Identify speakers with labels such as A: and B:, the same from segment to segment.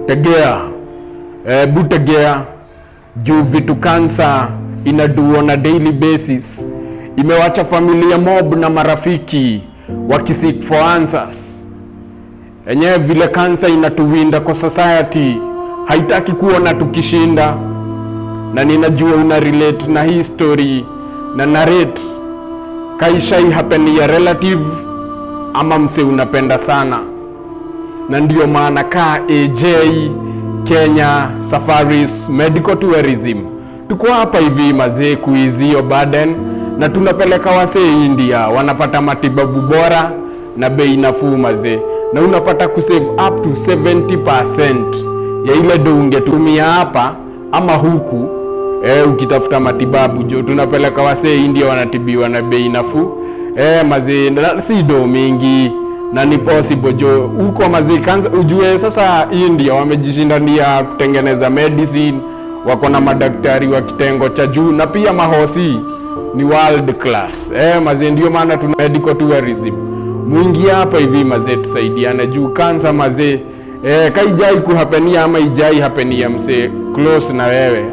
A: Tegea, butegea, juu vitu kansa inaduo na daily basis. Imewacha familia mob na marafiki wakiseek for answers. Enyewe vile kansa inatuwinda kwa society, haitaki kuona tukishinda. Na ninajua una relate na hii story na narrate kaisha hii happen ya relative ama mse unapenda sana. Na ndio maana AJ Kenya Safaris Medical Tourism tuko hapa hivi mazee kuizio burden, na tunapeleka wasee India wanapata matibabu bora na bei nafuu mazee, na unapata kusave up to 70% ya ile do ungetumia hapa ama huku ukitafuta matibabu. Jo, tunapeleka wasee India wanatibiwa na bei nafuu mazee, si do mingi na ni possible jo huko mazee. Kanza ujue sasa India wamejishindania kutengeneza medicine, wako na madaktari wa kitengo cha juu na pia mahosi ni world class mazee. Ndio maana tuna medical tourism mwingi hapa hivi mazee, tusaidiane juu kansa mazee kaijai kuhapenia ama ijai hapenia mse close na wewe,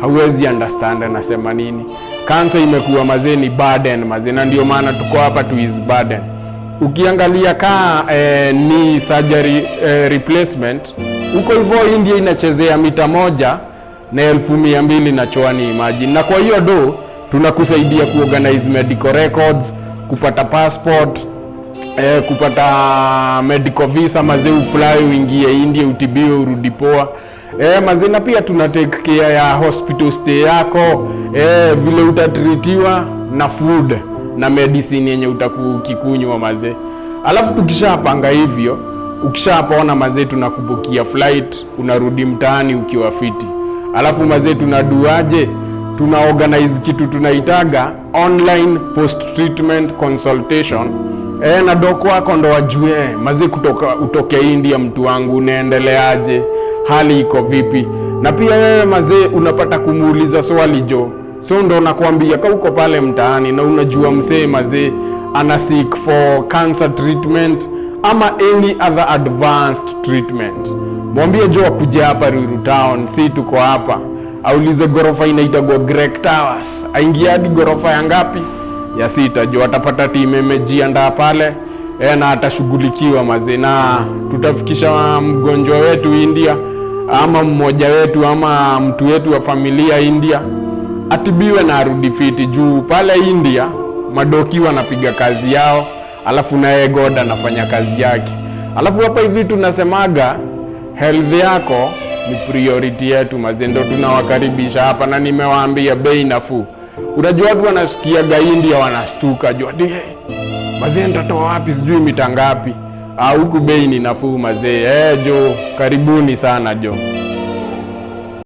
A: hauwezi understand nasema nini. Kansa imekuwa mazee ni burden mazee, na ndio maana tuko hapa to is burden. Ukiangalia ni surgery replacement uko hivyo India inachezea mita moja na 1200 na choani, imagine. Na kwa hiyo do tunakusaidia kuorganize medical records, kupata passport, kupata medical visa mazee, ufly uingie India utibiwe urudi poa mazee. Na pia tuna take care ya hospital stay yako vile utatritiwa na food na medicine yenye utakikunywa mazee. Alafu tukishapanga hivyo, ukishapona mazee, tunakubukia flight unarudi mtaani ukiwa fiti. Alafu mazee tunaduaje? Tuna organize kitu tunaitaga online post treatment consultation na doko wako ndo wajue mazee utoke India mtu wangu unaendeleaje, hali iko vipi. Na pia wewe mazee unapata kumuuliza swali jo, so ndo nakwambia ka uko pale mtaani na unajua msee mazee ana seek for cancer treatment ama any other advanced treatment, mwambie jo kuja hapa Ruiru Town, si tuko hapa. Aulize gorofa inaitwa Greg Towers, aingia hadi gorofa ya ngapi? Ya 6 jo. Atapata team imejiandaa pale na atashughulikiwa mazee, na tutafikisha mgonjwa wetu India ama mmoja wetu ama mtu wetu wa familia India atibiwe na arudi fiti. Juu pale India madoki wanapiga kazi yao, alafu naye God anafanya kazi yake. Alafu hapa hivi tunasemaga health yako ni priority yetu mazee, ndo tunawakaribisha hapa. Na nimewaambia bei nafuu. Unajua watu wanasikia India wanastuka jo, mazee nitatoa wapi sijui mita ngapi? Huku bei ni nafuu mazee jo, karibuni sana jo.